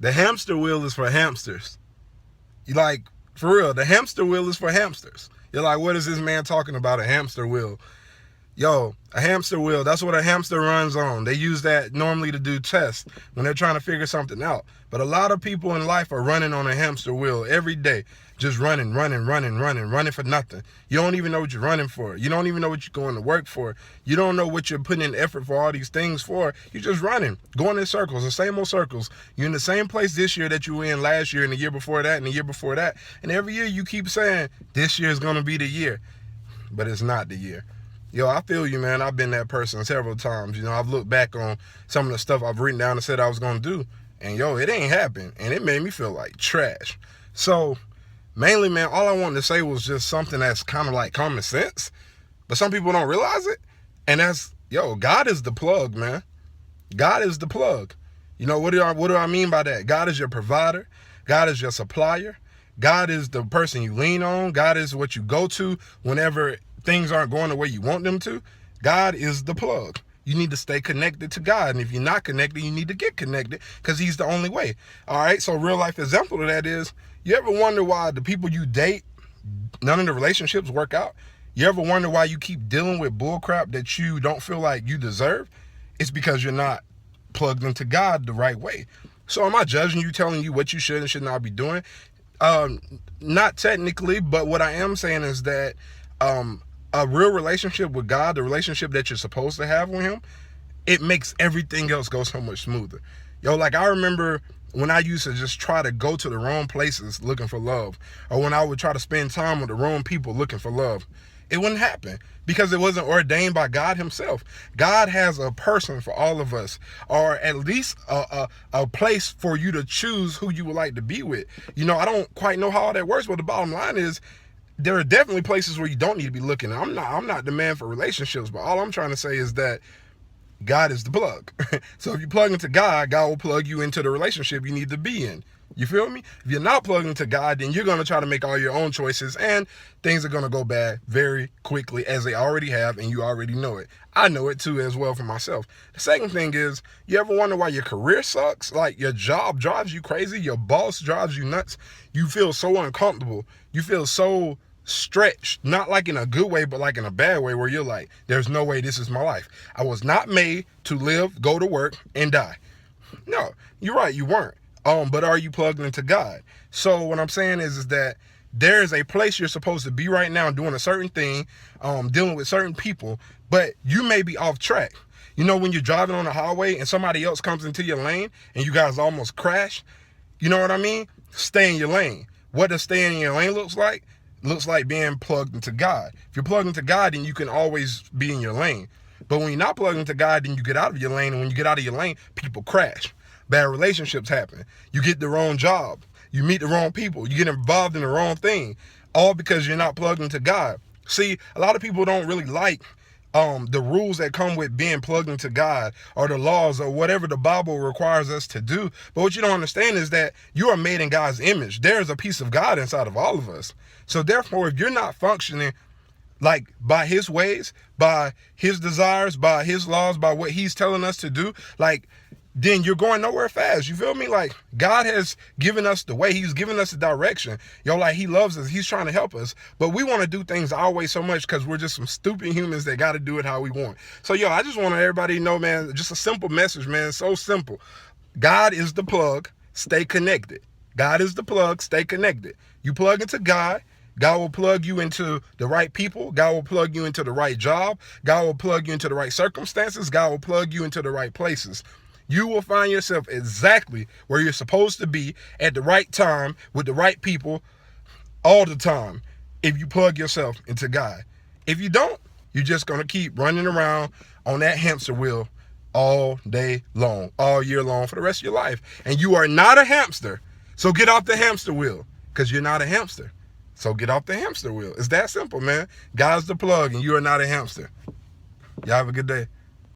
The hamster wheel is for hamsters. You like, for real, the hamster wheel is for hamsters. You're like, what is this man talking about, a hamster wheel? Yo, a hamster wheel, that's what a hamster runs on. They use that normally to do tests when they're trying to figure something out. But a lot of people in life are running on a hamster wheel every day. Just running for nothing. You don't even know what you're running for. You don't even know what you're going to work for. You don't know what you're putting in effort for all these things for. You're just running, going in circles, the same old circles. You're in the same place this year that you were in last year and the year before that and the year before that. And every year you keep saying, this year is going to be the year. But it's not the year. Yo, I feel you, man. I've been that person several times. You know, I've looked back on some of the stuff I've written down and said I was going to do. And, yo, it ain't happened. And it made me feel like trash. So, mainly, man, all I wanted to say was just something that's kind of like common sense. But some people don't realize it. And that's, yo, God is the plug, man. God is the plug. You know, what do I mean by that? God is your provider. God is your supplier. God is the person you lean on. God is what you go to whenever things aren't going the way you want them to. God is the plug. You need to stay connected to God. And if you're not connected, you need to get connected because he's the only way. All right. So real life example of that is, you ever wonder why the people you date, none of the relationships work out? You ever wonder why you keep dealing with bullcrap that you don't feel like you deserve? It's because you're not plugged into God the right way. So am I judging you, telling you what you should and should not be doing? Not technically, but what I am saying is that a real relationship with God, the relationship that you're supposed to have with him, it makes everything else go so much smoother. Yo, like I remember when I used to just try to go to the wrong places looking for love, or when I would try to spend time with the wrong people looking for love, it wouldn't happen because it wasn't ordained by God himself. God has a person for all of us, or at least a place for you to choose who you would like to be with. You know, I don't quite know how all that works, but the bottom line is, there are definitely places where you don't need to be looking. I'm not the man for relationships, but all I'm trying to say is that God is the plug. So if you plug into God, God will plug you into the relationship you need to be in. You feel me? If you're not plugged into God, then you're going to try to make all your own choices, and things are going to go bad very quickly, as they already have, and you already know it. I know it too as well for myself. The second thing is, you ever wonder why your career sucks? Like, your job drives you crazy, your boss drives you nuts, you feel so uncomfortable, you feel so stretched, not like in a good way, but like in a bad way, where you're like, there's no way this is my life. I was not made to live, go to work, and die. No, you're right, you weren't. But are you plugged into God? So what I'm saying is that there is a place you're supposed to be right now doing a certain thing, dealing with certain people, but you may be off track. You know, when you're driving on the highway and somebody else comes into your lane and you guys almost crash, you know what I mean? Stay in your lane. What does staying in your lane looks like? Looks like being plugged into God. If you're plugged into God, then you can always be in your lane. But when you're not plugged into God, then you get out of your lane. And when you get out of your lane, people crash. Bad relationships happen. You get the wrong job. You meet the wrong people. You get involved in the wrong thing. All because you're not plugged into God. See, a lot of people don't really like the rules that come with being plugged into God, or the laws, or whatever the Bible requires us to do. But what you don't understand is that you are made in God's image. There's a piece of God inside of all of us. So therefore, if you're not functioning like by his ways, by his desires, by his laws, by what he's telling us to do, like, then you're going nowhere fast. You feel me? Like, God has given us the way. He's given us the direction. Yo, like, he loves us. He's trying to help us. But we want to do things our way so much because we're just some stupid humans that got to do it how we want. So, yo, I just want everybody to know, man, just a simple message, man. So simple. God is the plug. Stay connected. God is the plug. Stay connected. You plug into God. God will plug you into the right people. God will plug you into the right job. God will plug you into the right circumstances. God will plug you into the right places. You will find yourself exactly where you're supposed to be at the right time with the right people all the time if you plug yourself into God. If you don't, you're just going to keep running around on that hamster wheel all day long, all year long, for the rest of your life. And you are not a hamster. So get off the hamster wheel, because you're not a hamster. So get off the hamster wheel. It's that simple, man. God's the plug and you are not a hamster. Y'all have a good day.